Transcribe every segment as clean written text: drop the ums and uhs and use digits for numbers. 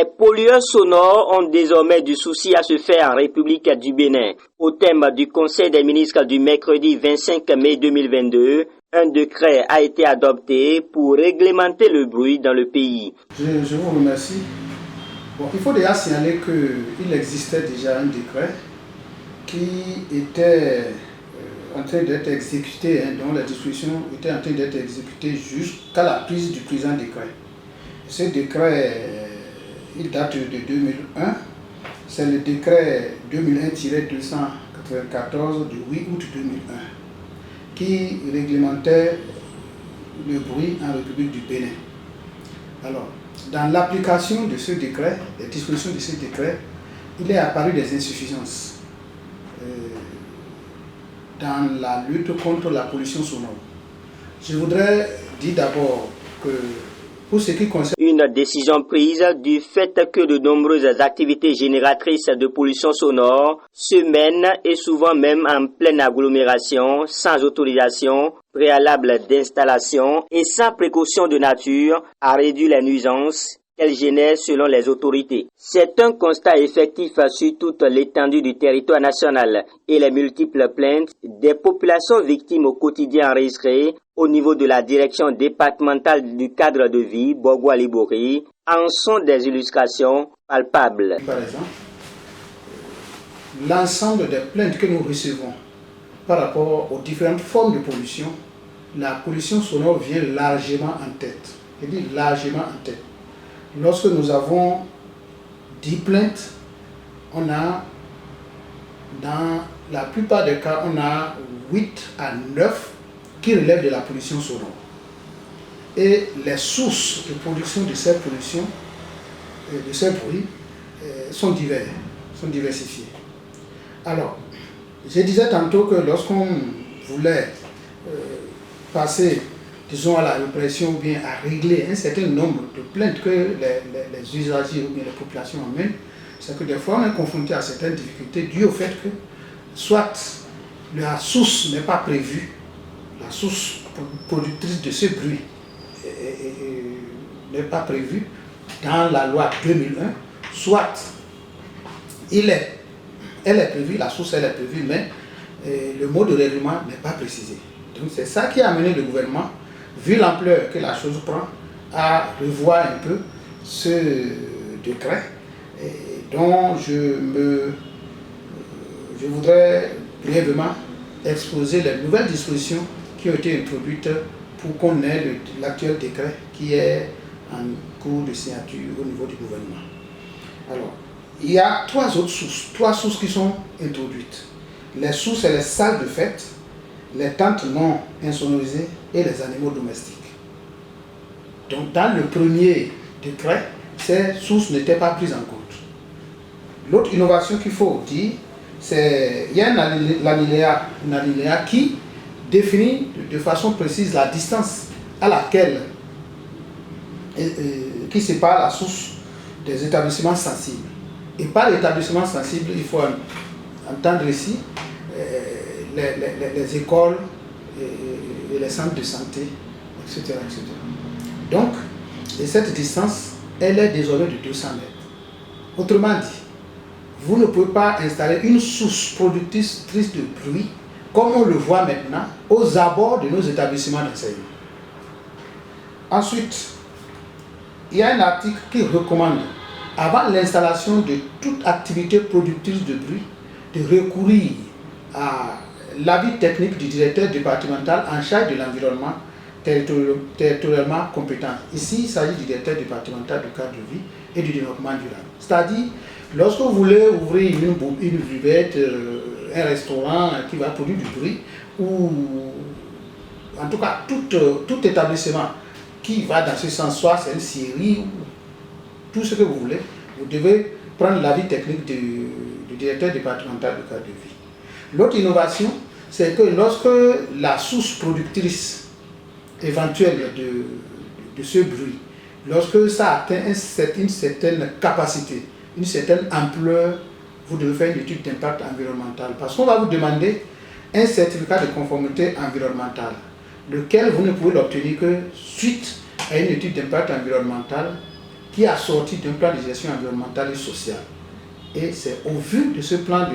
Les pollueurs sonores ont désormais du souci à se faire en République du Bénin. Au thème du Conseil des ministres du mercredi 25 mai 2022, un décret a été adopté pour réglementer le bruit dans le pays. Je vous remercie. Il faut déjà signaler qu'il existait déjà un décret qui était en train d'être exécuté, dont la disposition était en train d'être exécutée jusqu'à la prise du présent décret. Ce décret, il date de 2001, c'est le décret 2001-294 du 8 août 2001 qui réglementait le bruit en République du Bénin. Alors, dans l'application de ce décret, les dispositions de ce décret, il est apparu des insuffisances dans la lutte contre la pollution sonore. Je voudrais dire d'abord que pour ce qui concerne une décision prise du fait que de nombreuses activités génératrices de pollution sonore se mènent et souvent même en pleine agglomération, sans autorisation préalable d'installation et sans précaution de nature, a réduit les nuisances qu'elle génère selon les autorités. C'est un constat effectif sur toute l'étendue du territoire national et les multiples plaintes des populations victimes au quotidien enregistrées au niveau de la direction départementale du cadre de vie, Bourgois-Libori, en sont des illustrations palpables. Par exemple, l'ensemble des plaintes que nous recevons par rapport aux différentes formes de pollution, la pollution sonore vient largement en tête. Je dis largement en tête. Lorsque nous avons 10 plaintes, on a, dans la plupart des cas, on a 8 à 9 qui relèvent de la pollution sonore. Et les sources de production de ces pollutions, de ces bruits, sont diversifiées. Alors, je disais tantôt que lorsqu'on voulait passer, disons, à la répression ou bien à régler un certain nombre de plaintes que les usagers ou bien les populations amènent, c'est que des fois on est confronté à certaines difficultés dues au fait que soit la source n'est pas prévue, la source productrice de ce bruit n'est pas prévue dans la loi 2001, soit elle est prévue, la source elle est prévue, mais le mot de règlement n'est pas précisé. Donc c'est ça qui a amené le gouvernement, vu l'ampleur que la chose prend, à revoir un peu ce décret dont je voudrais brièvement exposer les nouvelles dispositions qui ont été introduites pour qu'on ait l'actuel décret qui est en cours de signature au niveau du gouvernement. Alors, il y a trois sources qui sont introduites. Les sources, c'est les salles de fête, les tentes non insonorisées et les animaux domestiques. Donc dans le premier décret, ces sources n'étaient pas prises en compte. L'autre innovation qu'il faut dire, c'est qu'il y a un alinéa qui définit de façon précise la distance à laquelle qui sépare la source des établissements sensibles. Et par établissement sensible, il faut entendre ici les écoles et les centres de santé, etc. etc. Donc, et cette distance, elle est désormais de 200 mètres. Autrement dit, vous ne pouvez pas installer une source productrice de bruit, comme on le voit maintenant, aux abords de nos établissements d'enseignement. Ensuite, il y a un article qui recommande, avant l'installation de toute activité productrice de bruit, de recourir à l'avis technique du directeur départemental en charge de l'environnement territorialement compétent. Ici, il s'agit du directeur départemental du cadre de vie et du développement durable. C'est-à-dire, lorsque vous voulez ouvrir une buvette, un restaurant qui va produire du bruit, ou en tout cas tout établissement qui va dans ce sens, soit c'est une scierie, ou tout ce que vous voulez, vous devez prendre l'avis technique du directeur départemental du cadre de vie. L'autre innovation, c'est que lorsque la source productrice éventuelle de ce bruit, lorsque ça atteint une certaine capacité, une certaine ampleur, vous devez faire une étude d'impact environnemental. Parce qu'on va vous demander un certificat de conformité environnementale, lequel vous ne pouvez l'obtenir que suite à une étude d'impact environnemental qui a sorti d'un plan de gestion environnementale et sociale. Et c'est au vu de ce plan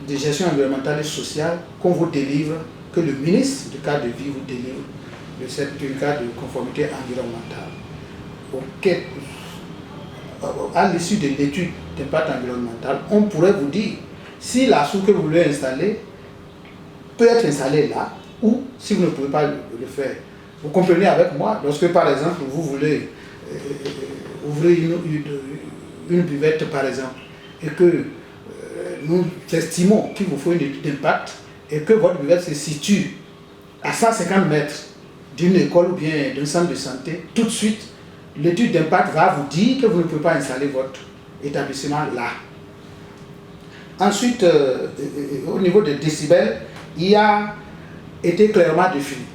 de gestion environnementale et sociale qu'on vous délivre, que le ministre du cadre de vie vous délivre le certificat de conformité environnementale. À l'issue de l'étude d'impact environnemental, on pourrait vous dire si la source que vous voulez installer peut être installée là, ou si vous ne pouvez pas le faire. Vous comprenez avec moi, lorsque par exemple vous voulez ouvrir une buvette par exemple, et que nous estimons qu'il vous faut une étude d'impact, et que votre buvette se situe à 150 mètres d'une école ou bien d'un centre de santé, tout de suite, l'étude d'impact va vous dire que vous ne pouvez pas installer votre établissement là. Ensuite, au niveau des décibels, il a été clairement défini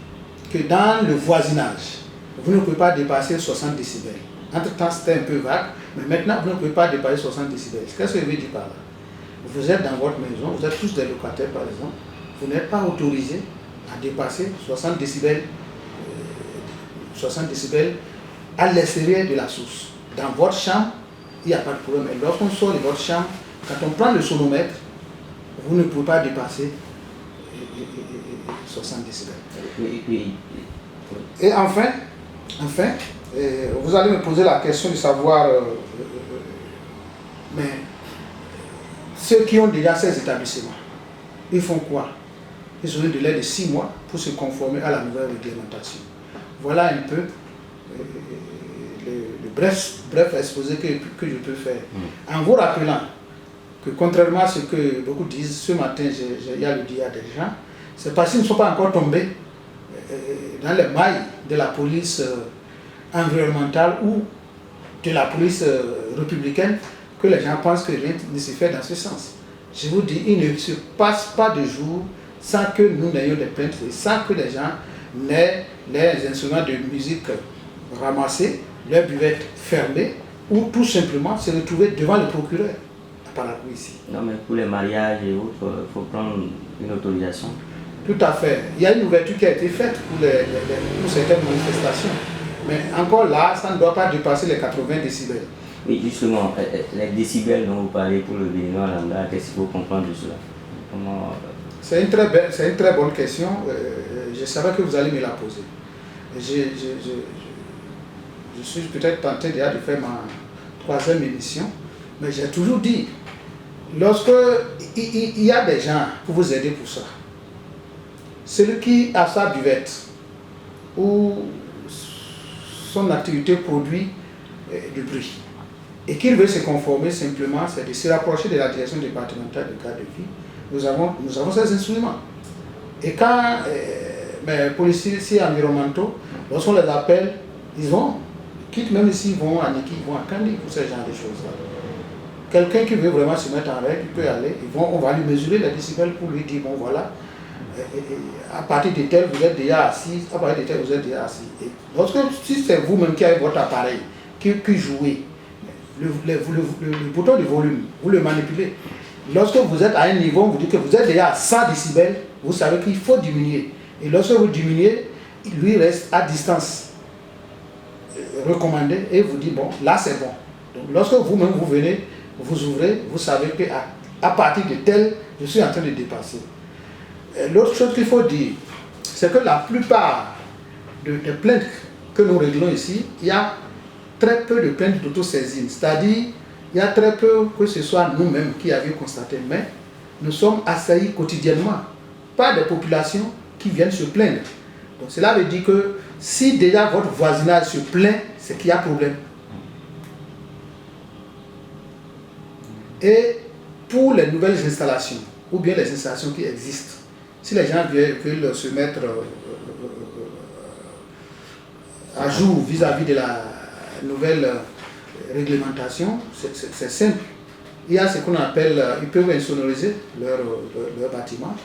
que dans le voisinage, vous ne pouvez pas dépasser 60 décibels. Entre-temps, c'était un peu vague, mais maintenant, vous ne pouvez pas dépasser 60 décibels. Qu'est-ce que je veux dire par là? Vous êtes dans votre maison, vous êtes tous des locataires par exemple, vous n'êtes pas autorisé à dépasser 60 décibels à l'extérieur de la source. Dans votre chambre, il n'y a pas de problème. Et lorsqu'on sort de votre chambre, quand on prend le sonomètre, vous ne pouvez pas dépasser 60 décibels. Et enfin, vous allez me poser la question de savoir, mais ceux qui ont déjà ces établissements, ils font quoi? Ils ont un délai de 6 mois pour se conformer à la nouvelle réglementation. Voilà un peu le bref exposé que je peux faire. En vous rappelant que contrairement à ce que beaucoup disent, ce matin, il y a le dit à des gens, c'est parce qu'ils ne sont pas encore tombés dans les mailles de la police environnementale ou de la police républicaine que les gens pensent que rien ne se fait dans ce sens. Je vous dis, il ne se passe pas de jour sans que nous n'ayons des plaintes et sans que les gens n'aient les instruments de musique ramassés, leurs buvettes fermées ou tout simplement se retrouver devant le procureur à Parakou ici. Non, mais pour les mariages et autres, il faut prendre une autorisation. Tout à fait. Il y a une ouverture qui a été faite pour certaines manifestations. Mais encore là, ça ne doit pas dépasser les 80 décibels. Oui, justement, les décibels dont vous parlez pour le Béninois lambda, qu'est-ce qu'il faut comprendre de cela? C'est une très bonne question. Je savais que vous allez me la poser. Je suis peut-être tenté déjà de faire ma 3e émission, mais j'ai toujours dit, lorsque il y a des gens pour vous aider pour ça, celui qui a sa buvette ou son activité produit du bruit et qu'il veut se conformer simplement, c'est de se rapprocher de la direction départementale de cadre de vie. Nous avons ces instruments. Et quand mes policiers environnementaux, lorsqu'on les appelle, ils vont, quitte même s'ils vont à Niki, ils vont à Kandi pour ce genre de choses-là. Quelqu'un qui veut vraiment se mettre en règle, il peut aller, on va lui mesurer les décibels pour lui dire, bon voilà, à partir de tel vous êtes déjà assis, à partir de tel vous êtes déjà assis. Et si c'est vous-même qui avez votre appareil, qui jouez, le bouton de volume, vous le manipulez. Lorsque vous êtes à un niveau, on vous dit que vous êtes déjà à 100 décibels, vous savez qu'il faut diminuer. Et lorsque vous diminuez, lui reste à distance recommandée et vous dit, bon, là c'est bon. Donc lorsque vous-même vous venez, vous ouvrez, vous savez qu'à partir de tel, je suis en train de dépasser. L'autre chose qu'il faut dire, c'est que la plupart des plaintes que nous réglons ici, il y a très peu de plaintes d'autosaisine. C'est-à-dire, il y a très peu que ce soit nous-mêmes qui avions constaté, mais nous sommes assaillis quotidiennement par des populations qui viennent se plaindre. Donc cela veut dire que si déjà votre voisinage se plaint, c'est qu'il y a problème. Et pour les nouvelles installations, ou bien les installations qui existent, si les gens veulent se mettre à jour vis-à-vis de la nouvelle réglementation, c'est simple. Il y a ce qu'on appelle, ils peuvent insonoriser leur bâtiment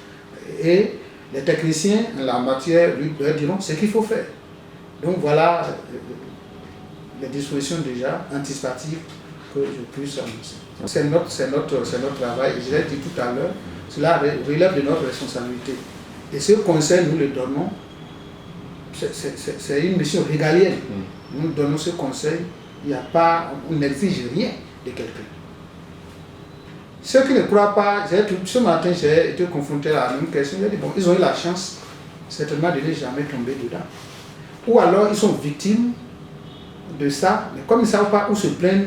et les techniciens en la matière leur diront ce qu'il faut faire. Donc voilà les dispositions déjà anticipatives que je puisse annoncer. C'est notre travail, et je l'ai dit tout à l'heure, cela relève de notre responsabilité. Et ce conseil, nous le donnons, c'est une mission régalienne. nous donnons ce conseil. Il n'y a pas, on n'exige rien de quelqu'un. Ceux qui ne croient pas, ce matin j'ai été confronté à la même question. J'ai dit, bon, ils ont eu la chance certainement de ne jamais tomber dedans. Ou alors ils sont victimes de ça, mais comme ils ne savent pas où se plaindre,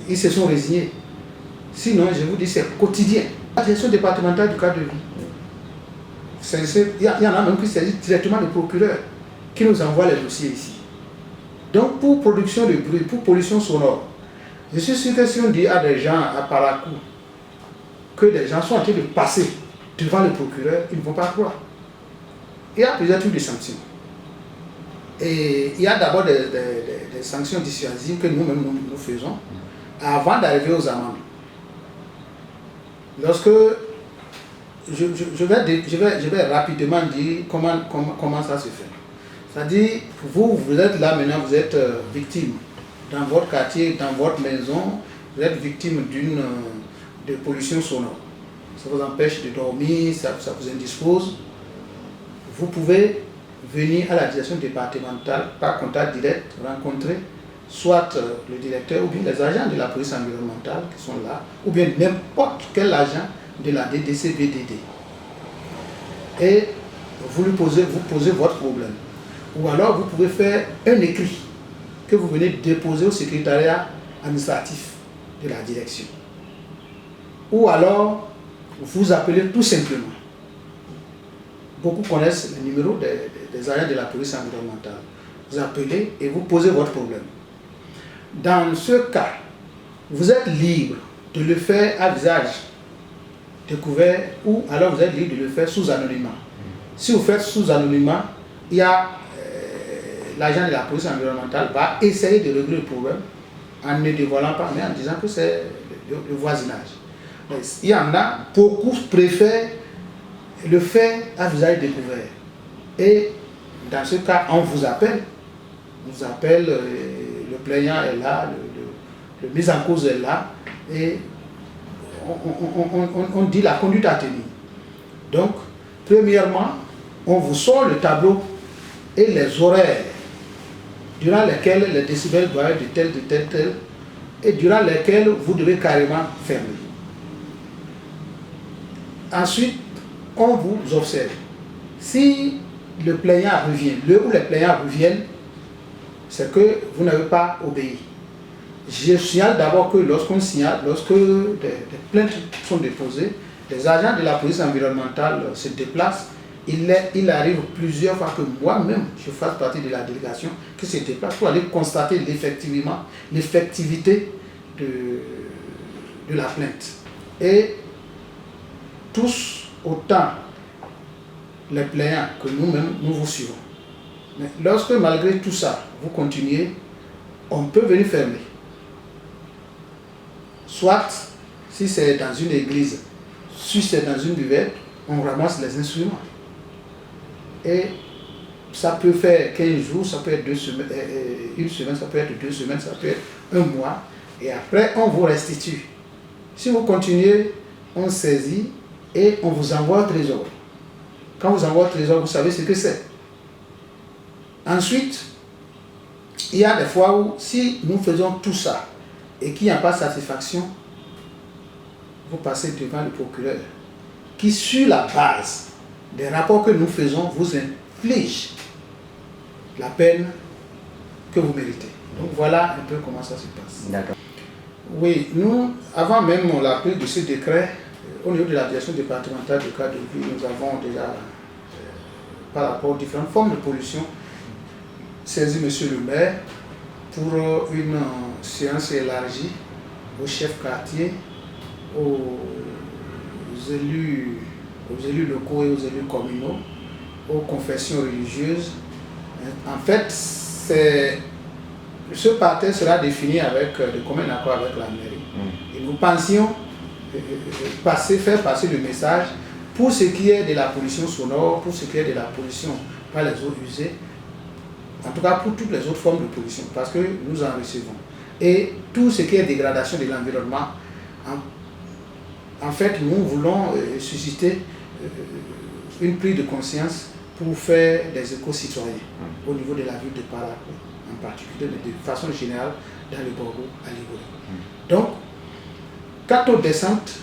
ils se sont résignés. Sinon, je vous dis, c'est quotidien. La gestion départementale du cadre de vie. Il y en a même qui saisissent directement le procureur qui nous envoie les dossiers ici. Donc, pour production de bruit, pour pollution sonore, je suis sûr que si on dit à des gens à Parakou que des gens sont en train de passer devant le procureur, ils ne vont pas croire. Il y a plusieurs types de sanctions. Et il y a d'abord des sanctions dissuasives que nous-mêmes nous faisons avant d'arriver aux amendes. Lorsque je vais rapidement dire comment ça se fait. C'est-à-dire, vous êtes là maintenant, vous êtes victime dans votre quartier, dans votre maison, vous êtes victime de pollution sonore. Ça vous empêche de dormir, ça vous indispose. Vous pouvez venir à la direction départementale par contact direct, rencontrer soit le directeur ou bien les agents de la police environnementale qui sont là, ou bien n'importe quel agent de la DDC-VDD. Et vous posez votre problème. Ou alors vous pouvez faire un écrit que vous venez déposer au secrétariat administratif de la direction. Ou alors vous appelez tout simplement. Beaucoup connaissent le numéro des agents de la police environnementale. Vous appelez et vous posez votre problème. Dans ce cas, vous êtes libre de le faire à visage découvert ou alors vous êtes libre de le faire sous anonymat. Si vous faites sous anonymat, il y a l'agent de la police environnementale va essayer de régler le problème en ne dévoilant pas, mais en disant que c'est le voisinage. Mais il y en a, beaucoup préfèrent le faire à visage découvert. Et dans ce cas, on vous appelle. On vous appelle, le plaignant est là, le mis en cause est là, et on dit la conduite à tenir. Donc, premièrement, on vous sort le tableau et les horaires durant lesquels les décibels doivent être de tel, et durant lesquels vous devez carrément fermer. Ensuite, on vous observe. Si le plaignant revient, le ou les plaignants reviennent, c'est que vous n'avez pas obéi. Je signale d'abord que lorsque des plaintes sont déposées, les agents de la police environnementale se déplacent. Il arrive plusieurs fois que moi-même, je fasse partie de la délégation qui se déplace pour aller constater l'effectivité de la plainte. Et tous, autant les plaignants que nous-mêmes, nous vous suivons. Mais lorsque malgré tout ça, vous continuez, on peut venir fermer. Soit, si c'est dans une église, si c'est dans une buvette, on ramasse les instruments. Et ça peut faire 15 jours, ça peut être 2 semaines, une semaine, ça peut être 2 semaines, ça peut être 1 mois. Et après, on vous restitue. Si vous continuez, on saisit et on vous envoie au trésor. Quand vous envoie au trésor, vous savez ce que c'est. Ensuite, il y a des fois où, si nous faisons tout ça et qu'il n'y a pas de satisfaction, vous passez devant le procureur qui, sur la base des rapports que nous faisons, vous inflige la peine que vous méritez. Donc voilà un peu comment ça se passe. D'accord. Oui, nous, avant même la prise de ce décret, au niveau de la direction départementale du cadre de vie, nous avons déjà, par rapport aux différentes formes de pollution, saisi M. le maire pour une séance élargie aux chefs quartiers, aux élus locaux et aux élus communaux, aux confessions religieuses. En fait, ce parterre sera défini de commun accord avec la mairie. Et nous pensions faire passer le message pour ce qui est de la pollution sonore, pour ce qui est de la pollution par les eaux usées, en tout cas pour toutes les autres formes de pollution, parce que nous en recevons. Et tout ce qui est dégradation de l'environnement, en fait, nous voulons susciter une prise de conscience pour faire des éco-citoyens au niveau de la ville de Parakou. en particulier, mais de façon générale dans le Borgo à Libreville. Donc, quant aux descentes,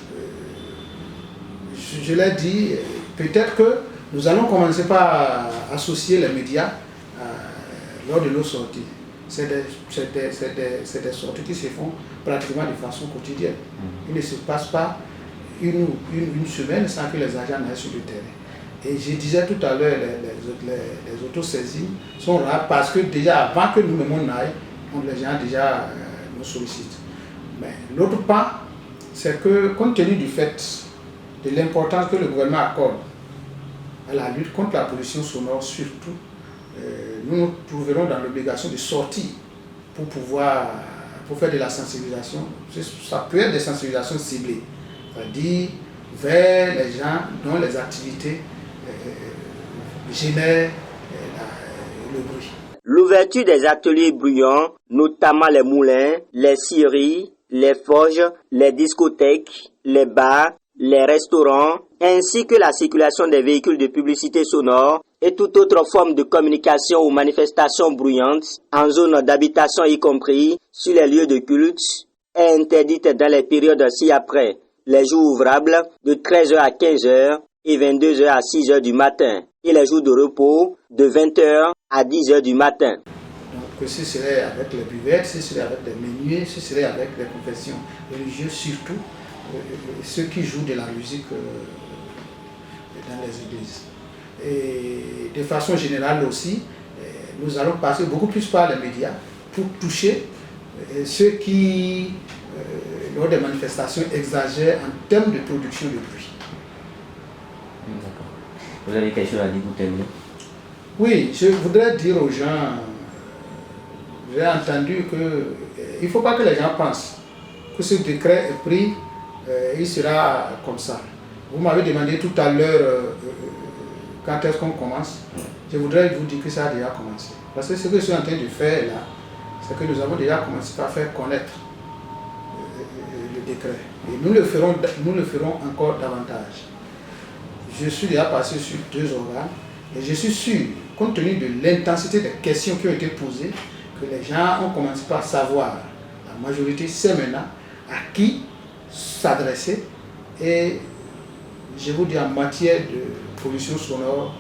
je l'ai dit, peut-être que nous allons commencer par associer les médias lors de nos sorties. C'est des sorties qui se font pratiquement de façon quotidienne. Il ne se passe pas une semaine sans que les agents n'aillent sur le terrain. Et je disais tout à l'heure, les autosaisines sont rares parce que déjà avant que nous-mêmes on aille, les gens déjà nous sollicitent. Mais l'autre part, c'est que compte tenu du fait de l'importance que le gouvernement accorde à la lutte contre la pollution sonore surtout, nous nous trouverons dans l'obligation de sortir pour faire de la sensibilisation. Ça peut être des sensibilisations ciblées, c'est-à-dire vers les gens dont les activités génèrent le bruit. L'ouverture des ateliers bruyants, notamment les moulins, les scieries, les forges, les discothèques, les bars, les restaurants, ainsi que la circulation des véhicules de publicité sonore et toute autre forme de communication ou manifestation bruyante, en zone d'habitation y compris, sur les lieux de culte, est interdite dans les périodes ci-après, les jours ouvrables de 13h à 15h et 22h à 6h du matin, et les jours de repos de 20h à 10h du matin. Donc ce serait avec les buvettes, ce serait avec des menuets, ce serait avec les confessions religieuses surtout, ceux qui jouent de la musique dans les églises. Et de façon générale aussi, nous allons passer beaucoup plus par les médias pour toucher ceux qui, lors des manifestations, exagèrent en termes de production de bruit. D'accord. Vous avez quelque chose à dire pour terminer? Oui, je voudrais dire aux gens, j'ai entendu qu'il ne faut pas que les gens pensent que ce décret est pris, il sera comme ça. Vous m'avez demandé tout à l'heure quand est-ce qu'on commence. Je voudrais vous dire que ça a déjà commencé. Parce que ce que je suis en train de faire là, c'est que nous avons déjà commencé par faire connaître le décret. Et nous le ferons encore davantage. Je suis déjà passé sur 2 organes et je suis sûr, compte tenu de l'intensité des questions qui ont été posées, que les gens ont commencé par savoir. La majorité sait maintenant à qui s'adresser. Et je vous dis, en matière de pollution sonore,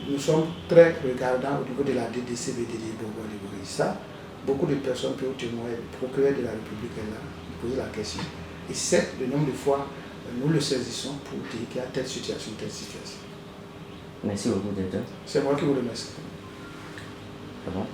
nous sommes très regardants au niveau de la DDC-BDD Borgo-Libreville. Ça, beaucoup de personnes peuvent témoigner. Le procureur de la République est là, il pose la question. Et c'est le nombre de fois nous le saisissons pour dire qu'il y a telle situation, telle situation. Merci beaucoup, directeur. C'est moi qui vous remercie. C'est bon.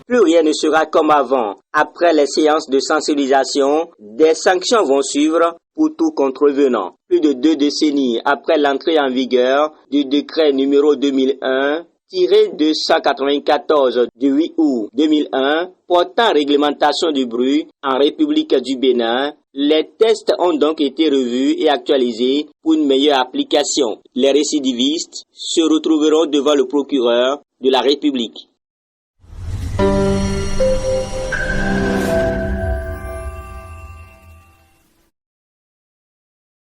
Plus rien ne sera comme avant. Après les séances de sensibilisation, des sanctions vont suivre pour tout contrevenant. Plus de 2 décennies après l'entrée en vigueur du décret numéro 2001-294 du 8 août 2001 portant réglementation du bruit en République du Bénin, les tests ont donc été revus et actualisés pour une meilleure application. Les récidivistes se retrouveront devant le procureur de la République.